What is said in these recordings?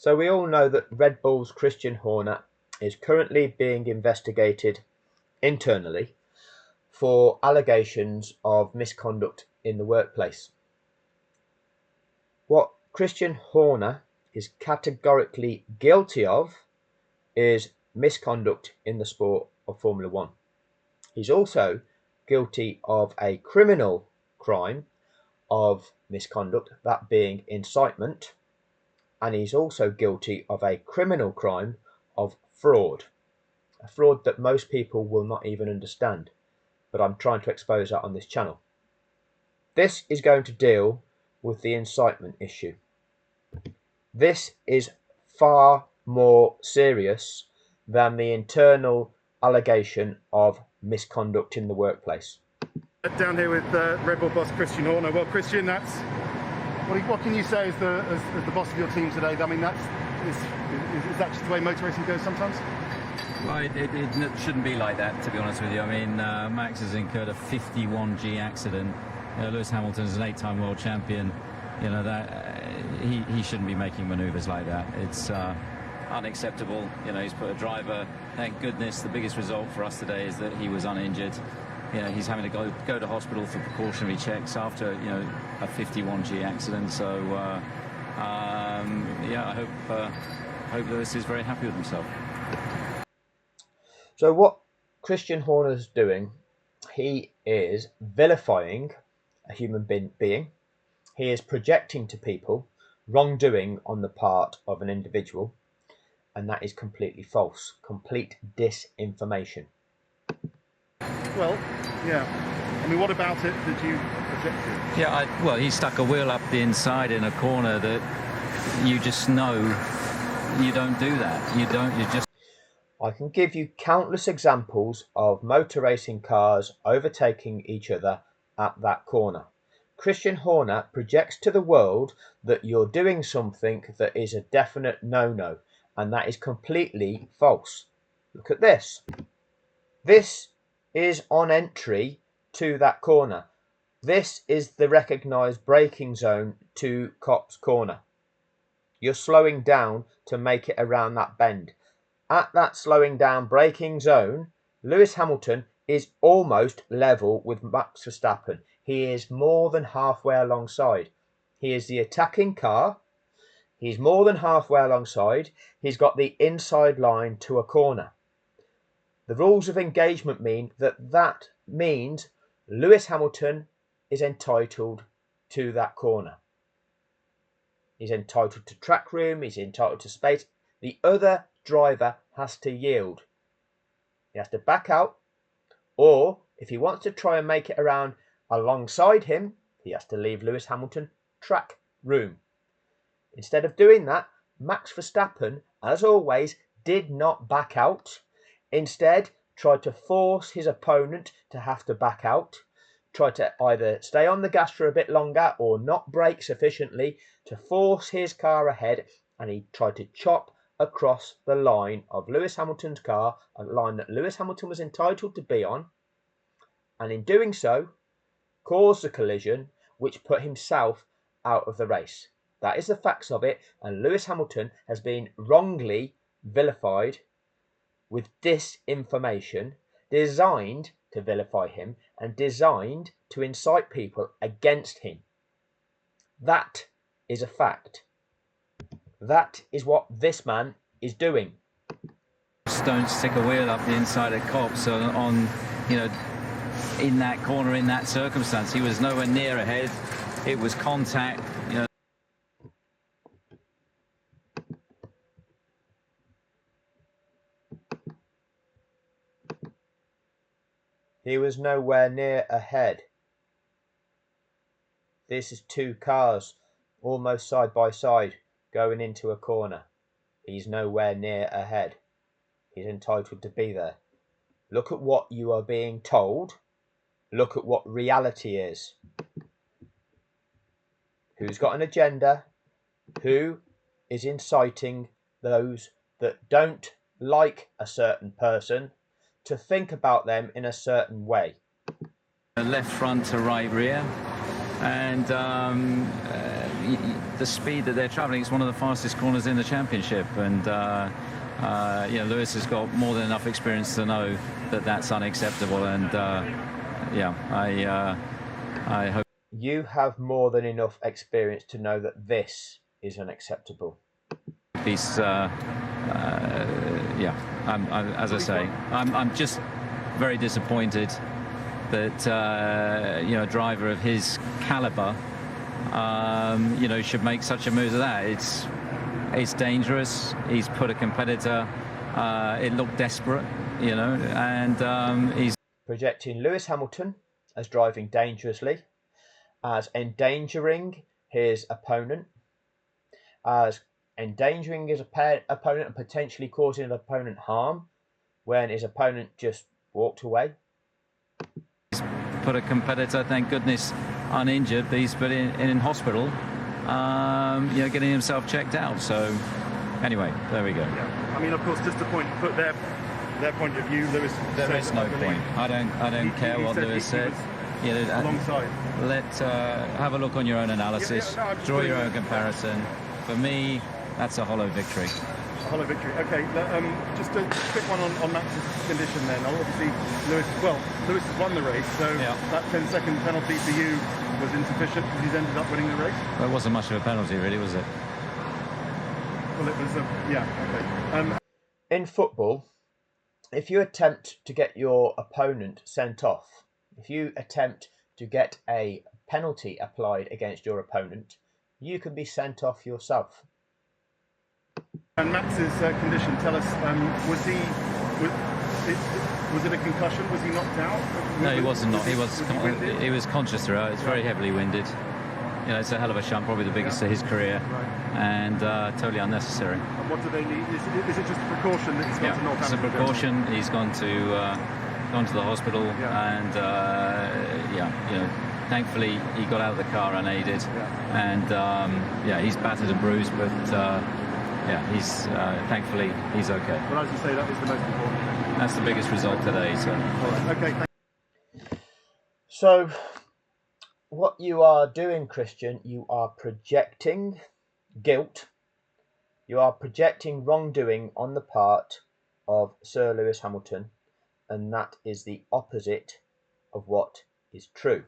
So we all know that Red Bull's Christian Horner is currently being investigated internally for allegations of misconduct in the workplace. What Christian Horner is categorically guilty of is misconduct in the sport of Formula One. He's also guilty of a criminal crime of misconduct, that being incitement, and he's also guilty of a criminal crime of fraud, a fraud that most people will not even understand, but I'm trying to expose that on this channel. This is going to deal with the incitement issue. This is far more serious than the internal allegation of misconduct in the workplace. Down here with Red Bull boss Christian Horner. Well, Christian, that's what can you say as the boss of your team today? I mean, is that just the way motor racing goes sometimes? Well, it shouldn't be like that, to be honest with you. I mean, Max has incurred a 51G accident. Lewis Hamilton is an 8-time world champion. You know that he shouldn't be making manoeuvres like that. It's unacceptable. You know, he's put a driver. Thank goodness, the biggest result for us today is that he was uninjured. You know, he's having to go to hospital for precautionary checks after a 51G accident. So yeah, I hope Lewis is very happy with himself. So what Christian Horner is doing, he is vilifying a human being. He is projecting to people wrongdoing on the part of an individual, and that is completely false, complete disinformation. Well, yeah. I mean, what about it did you object to? Yeah, well, he stuck a wheel up the inside in a corner that you just know you don't do that. You just... I can give you countless examples of motor racing cars overtaking each other at that corner. Christian Horner projects to the world that you're doing something that is a definite no-no, and that is completely false. Look at this. This is on entry to that corner. This is the recognised braking zone to Copse Corner. You're slowing down to make it around that bend. At that slowing down braking zone, Lewis Hamilton is almost level with Max Verstappen. He is more than halfway alongside. He is the attacking car. He's more than halfway alongside. He's got the inside line to a corner. The rules of engagement mean that means Lewis Hamilton is entitled to that corner. He's entitled to track room. He's entitled to space. The other driver has to yield. He has to back out, or if he wants to try and make it around alongside him, he has to leave Lewis Hamilton track room. Instead of doing that, Max Verstappen, as always, did not back out. Instead, tried to force his opponent to have to back out, tried to either stay on the gas for a bit longer or not brake sufficiently to force his car ahead, and he tried to chop across the line of Lewis Hamilton's car, a line that Lewis Hamilton was entitled to be on, and in doing so, caused a collision which put himself out of the race. That is the facts of it, and Lewis Hamilton has been wrongly vilified with disinformation designed to vilify him and designed to incite people against him. That is a fact. That is what this man is doing. Don't stick a wheel up the inside of Copse on in that corner, in that circumstance. He was nowhere near ahead. It was contact. He was nowhere near ahead. This is two cars almost side by side going into a corner. He's nowhere near ahead. He's entitled to be there. Look at what you are being told. Look at what reality is. Who's got an agenda? Who is inciting those that don't like a certain person to think about them in a certain way? Left front to right rear, and the speed that they're travelling, it's one of the fastest corners in the championship, and Lewis has got more than enough experience to know that that's unacceptable, and I hope You have more than enough experience to know that this is unacceptable. he's as I say, I'm just very disappointed that a driver of his caliber should make such a move as that. It's dangerous. He's put a competitor. It looked desperate, and he's Projecting Lewis Hamilton as driving dangerously, as endangering his opponent, as endangering his opponent and potentially causing an opponent harm when his opponent just walked away. Put a competitor, thank goodness, uninjured, but he's been in hospital, getting himself checked out. So anyway, there we go. Yeah. I mean, of course, just to put their point of view, Lewis. There is no point. I don't care what Lewis said. Alongside. Have a look on your own analysis. Draw your own comparison. For me, that's a hollow victory. A hollow victory. Okay, just a quick one on Max's condition then. Obviously, Lewis has won the race, so that 10-second penalty for you was insufficient because he's ended up winning the race. Well, it wasn't much of a penalty, really, was it? Well, it was. Okay. In football, if you attempt to get your opponent sent off, if you attempt to get a penalty applied against your opponent, you can be sent off yourself. And Max's condition, tell us, was it a concussion? Was he knocked out? No, he wasn't. He was conscious throughout. It's very heavily winded. It's a hell of a shunt, probably the biggest of his career, and totally unnecessary. And what do they need? Is it just a precaution that he's gone to Northampton? It's a precaution. He's gone to the hospital, and thankfully he got out of the car unaided, and he's battered and bruised, but he's thankfully he's okay. Well, as you say, that was the most important thing. That's the biggest result today. So. All right. Okay. So, what you are doing, Christian, you are projecting guilt. You are projecting wrongdoing on the part of Sir Lewis Hamilton, and that is the opposite of what is true.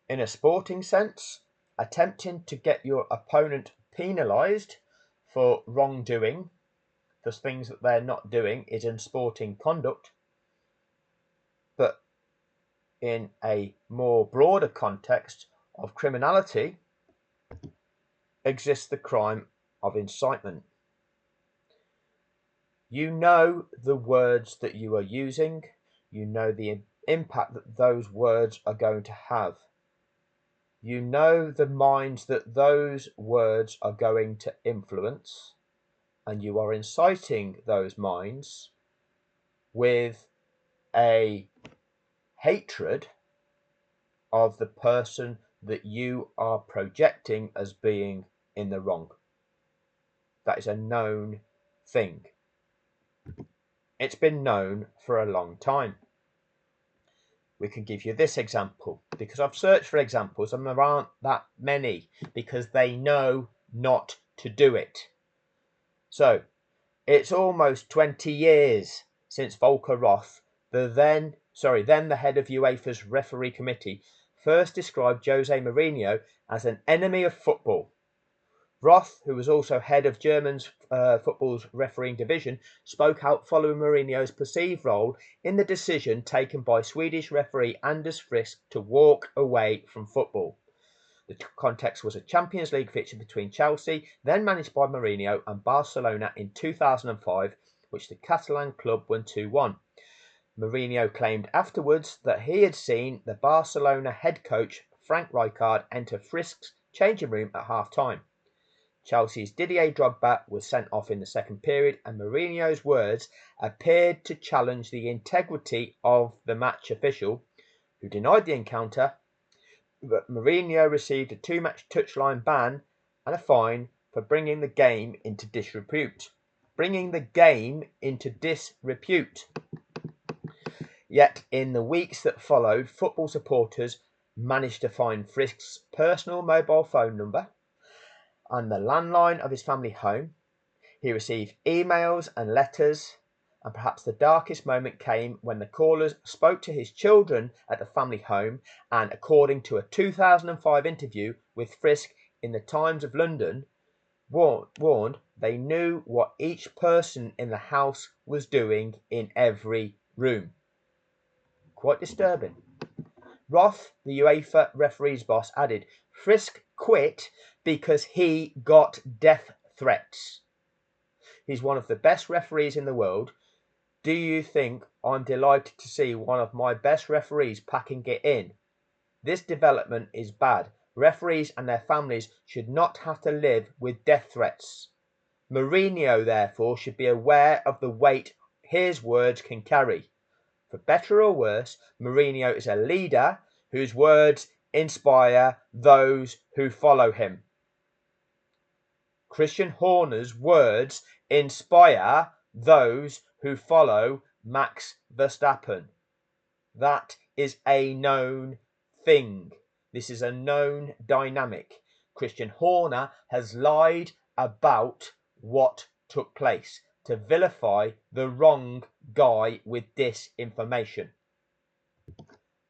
In a sporting sense, attempting to get your opponent penalised for wrongdoing, for things that they're not doing, is unsporting conduct. But in a more broader context of criminality, exists the crime of incitement. You know the words that you are using, you know the impact that those words are going to have. You know the minds that those words are going to influence, and you are inciting those minds with a hatred of the person that you are projecting as being in the wrong. That is a known thing. It's been known for a long time. We can give you this example, because I've searched for examples and there aren't that many, because they know not to do it. So, it's almost 20 years since Volker Roth, then the head of UEFA's referee committee, first described Jose Mourinho as an enemy of football. Roth, who was also head of German's football's refereeing division, spoke out following Mourinho's perceived role in the decision taken by Swedish referee Anders Frisk to walk away from football. The context was a Champions League fixture between Chelsea, then managed by Mourinho, and Barcelona in 2005, which the Catalan club won 2-1. Mourinho claimed afterwards that he had seen the Barcelona head coach Frank Rijkaard enter Frisk's changing room at half-time. Chelsea's Didier Drogba was sent off in the second period, and Mourinho's words appeared to challenge the integrity of the match official, who denied the encounter, but Mourinho received a 2-match touchline ban and a fine for bringing the game into disrepute. Yet, in the weeks that followed, football supporters managed to find Frisk's personal mobile phone number, on the landline of his family home. He received emails and letters, and perhaps the darkest moment came when the callers spoke to his children at the family home, and according to a 2005 interview with Frisk in the Times of London, warned they knew what each person in the house was doing in every room. Quite disturbing. Roth, the UEFA referees boss, added, Frisk quit because he got death threats. He's one of the best referees in the world. Do you think I'm delighted to see one of my best referees packing it in? This development is bad. Referees and their families should not have to live with death threats. Mourinho, therefore, should be aware of the weight his words can carry. For better or worse, Mourinho is a leader whose words inspire those who follow him. Christian Horner's words inspire those who follow Max Verstappen. That is a known thing. This is a known dynamic. Christian Horner has lied about what took place to vilify the wrong guy with disinformation.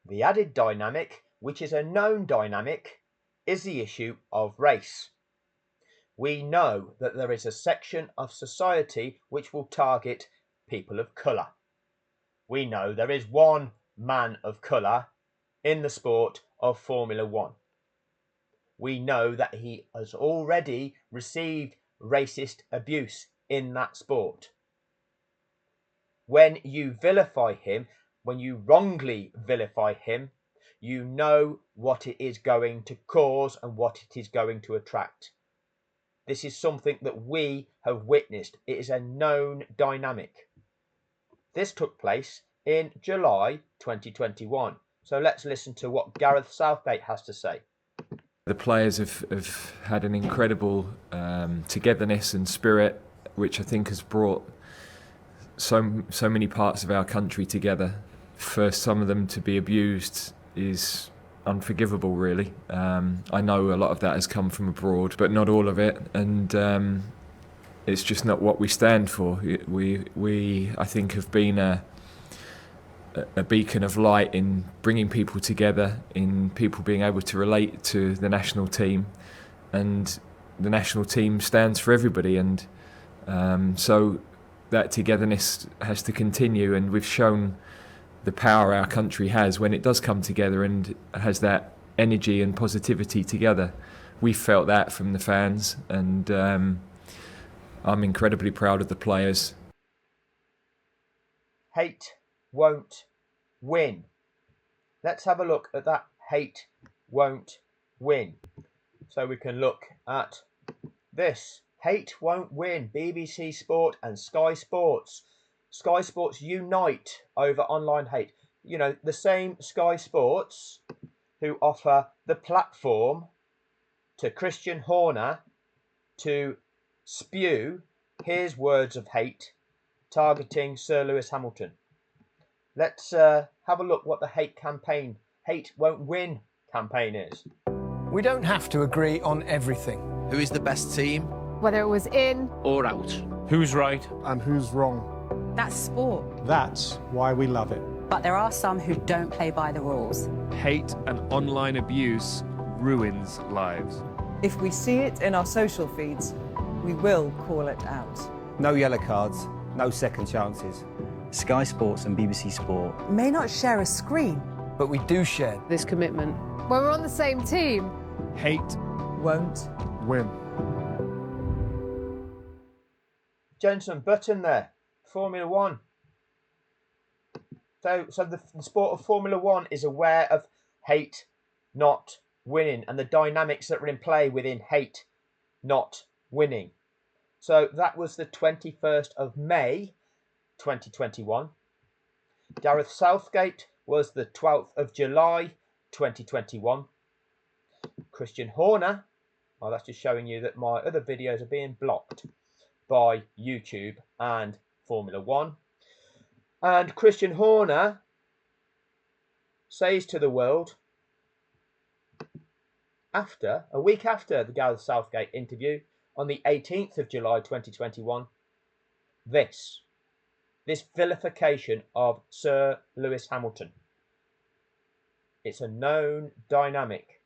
The added dynamic, which is a known dynamic, is the issue of race. We know that there is a section of society which will target people of colour. We know there is one man of colour in the sport of Formula One. We know that he has already received racist abuse in that sport. When you vilify him, when you wrongly vilify him, you know what it is going to cause and what it is going to attract. This is something that we have witnessed. It is a known dynamic. This took place in July 2021. So let's listen to what Gareth Southgate has to say. The players have had an incredible togetherness and spirit, which I think has brought so many parts of our country together. For some of them to be abused is unforgivable, really. I know a lot of that has come from abroad, but not all of it, and it's just not what we stand for. We I think have been a beacon of light in bringing people together, in people being able to relate to the national team, and the national team stands for everybody, and so that togetherness has to continue, and we've shown the power our country has when it does come together and has that energy and positivity together. We felt that from the fans, and I'm incredibly proud of the players. Hate won't win. Let's have a look at that hate won't win. So we can look at this. Hate won't win. BBC Sport and Sky Sports. Sky Sports unite over online hate. You know, the same Sky Sports who offer the platform to Christian Horner to spew his words of hate targeting Sir Lewis Hamilton. Let's have a look what the hate won't win campaign is. We don't have to agree on everything. Who is the best team? Whether it was in Or out? Who's right and who's wrong? That's sport. That's why we love it. But there are some who don't play by the rules. Hate and online abuse ruins lives. If we see it in our social feeds, we will call it out. No yellow cards, no second chances. Sky Sports and BBC Sport May not share a screen, But we do share this commitment. When we're on the same team, Hate won't Win. Jenson Button there, Formula One. So the sport of Formula One is aware of hate not winning and the dynamics that are in play within hate not winning. So that was the 21st of May 2021. Gareth Southgate was the 12th of July 2021. Christian Horner, well, that's just showing you that my other videos are being blocked by YouTube and Formula One. And Christian Horner says to the world, week after the Gareth Southgate interview on the 18th of July 2021, this vilification of Sir Lewis Hamilton. It's a known dynamic.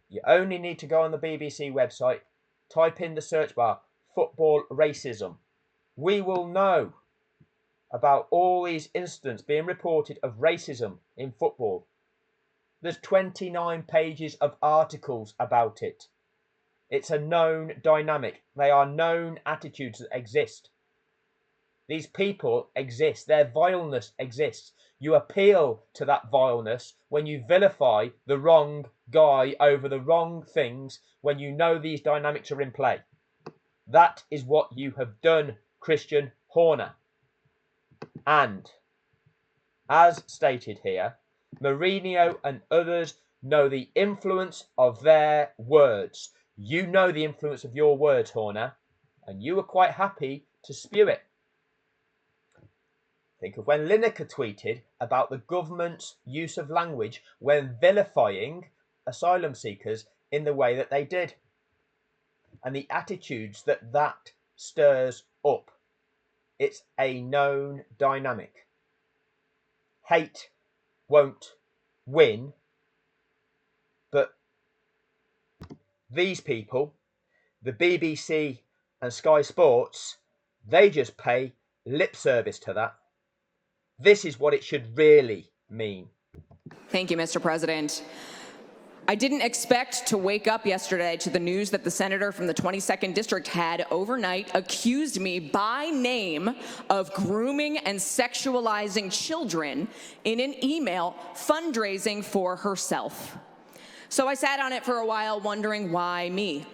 You only need to go on the BBC website, type in the search bar, football racism. We will know about all these incidents being reported of racism in football. There's 29 pages of articles about it. It's a known dynamic. They are known attitudes that exist. These people exist. Their vileness exists. You appeal to that vileness when you vilify the wrong guy over the wrong things when you know these dynamics are in play. That is what you have done, Christian Horner. And, as stated here, Mourinho and others know the influence of their words. You know the influence of your words, Horner, and you were quite happy to spew it. Think of when Lineker tweeted about the government's use of language when vilifying asylum seekers in the way that they did, and the attitudes that that stirs up. It's a known dynamic. Hate won't win, but these people, the BBC and Sky Sports, they just pay lip service to that. This is what it should really mean. Thank you, Mr. President. I didn't expect to wake up yesterday to the news that the senator from the 22nd District had overnight accused me by name of grooming and sexualizing children in an email fundraising for herself. So I sat on it for a while wondering why me.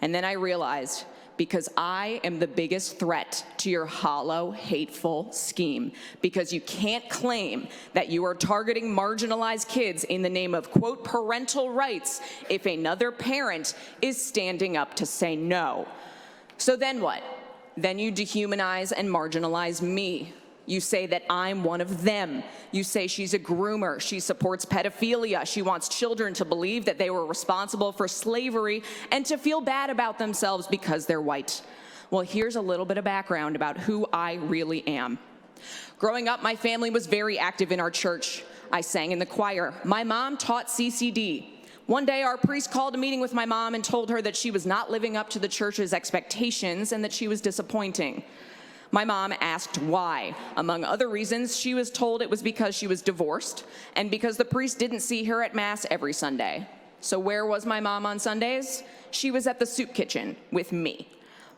And then I realized, because I am the biggest threat to your hollow, hateful scheme. Because you can't claim that you are targeting marginalized kids in the name of, quote, parental rights if another parent is standing up to say no. So then what? Then you dehumanize and marginalize me. You say that I'm one of them. You say she's a groomer. She supports pedophilia. She wants children to believe that they were responsible for slavery and to feel bad about themselves because they're white. Well, here's a little bit of background about who I really am. Growing up, my family was very active in our church. I sang in the choir. My mom taught CCD. One day, our priest called a meeting with my mom and told her that she was not living up to the church's expectations and that she was disappointing. My mom asked why. Among other reasons, she was told it was because she was divorced and because the priest didn't see her at Mass every Sunday. So where was my mom on Sundays? She was at the soup kitchen with me.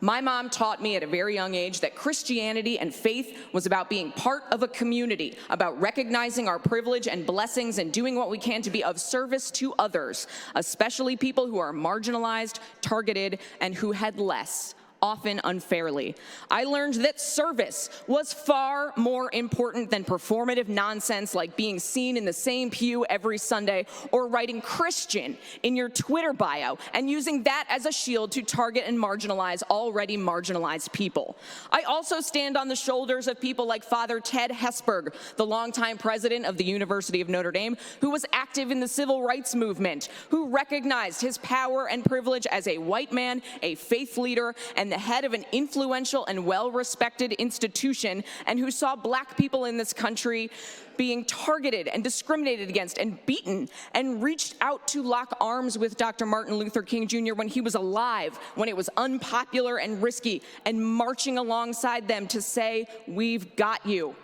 My mom taught me at a very young age that Christianity and faith was about being part of a community, about recognizing our privilege and blessings and doing what we can to be of service to others, especially people who are marginalized, targeted, and who had less, often unfairly. I learned that service was far more important than performative nonsense like being seen in the same pew every Sunday or writing Christian in your Twitter bio and using that as a shield to target and marginalize already marginalized people. I also stand on the shoulders of people like Father Ted Hesburgh, the longtime president of the University of Notre Dame, who was active in the civil rights movement, who recognized his power and privilege as a white man, a faith leader, and the head of an influential and well-respected institution, and who saw black people in this country being targeted and discriminated against and beaten, and reached out to lock arms with Dr. Martin Luther King Jr. when he was alive, when it was unpopular and risky, and marching alongside them to say, "We've got you,"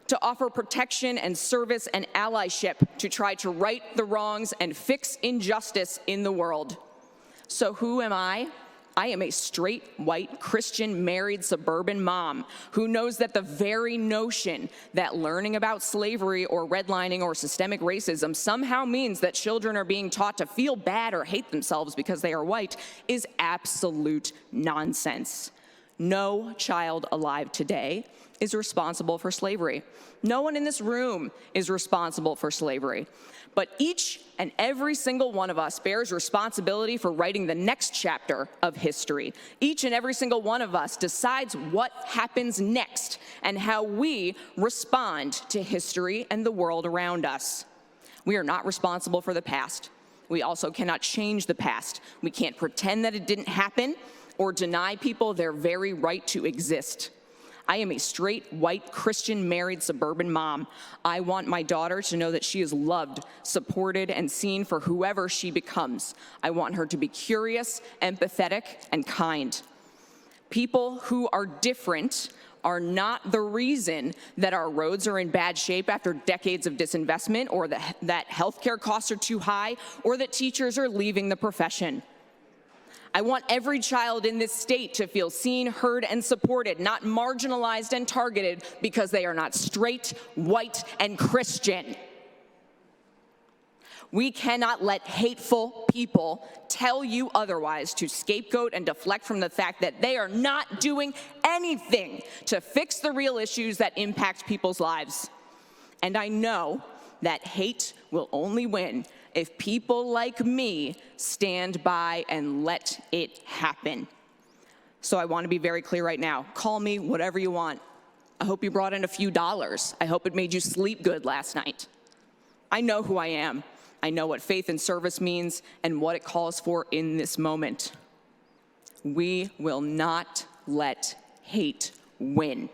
to offer protection and service and allyship to try to right the wrongs and fix injustice in the world. So who am I? I am a straight, white, Christian, married, suburban mom who knows that the very notion that learning about slavery or redlining or systemic racism somehow means that children are being taught to feel bad or hate themselves because they are white is absolute nonsense. No child alive today is responsible for slavery. No one in this room is responsible for slavery. But each and every single one of us bears responsibility for writing the next chapter of history. Each and every single one of us decides what happens next and how we respond to history and the world around us. We are not responsible for the past. We also cannot change the past. We can't pretend that it didn't happen or deny people their very right to exist. I am a straight, white, Christian, married, suburban mom. I want my daughter to know that she is loved, supported, and seen for whoever she becomes. I want her to be curious, empathetic, and kind. People who are different are not the reason that our roads are in bad shape after decades of disinvestment, or that healthcare costs are too high, or that teachers are leaving the profession. I want every child in this state to feel seen, heard, and supported, not marginalized and targeted because they are not straight, white, and Christian. We cannot let hateful people tell you otherwise, to scapegoat and deflect from the fact that they are not doing anything to fix the real issues that impact people's lives. And I know that hate will only win if people like me stand by and let it happen. So I want to be very clear right now. Call me whatever you want. I hope you brought in a few dollars. I hope it made you sleep good last night. I know who I am. I know what faith and service means and what it calls for in this moment. We will not let hate win.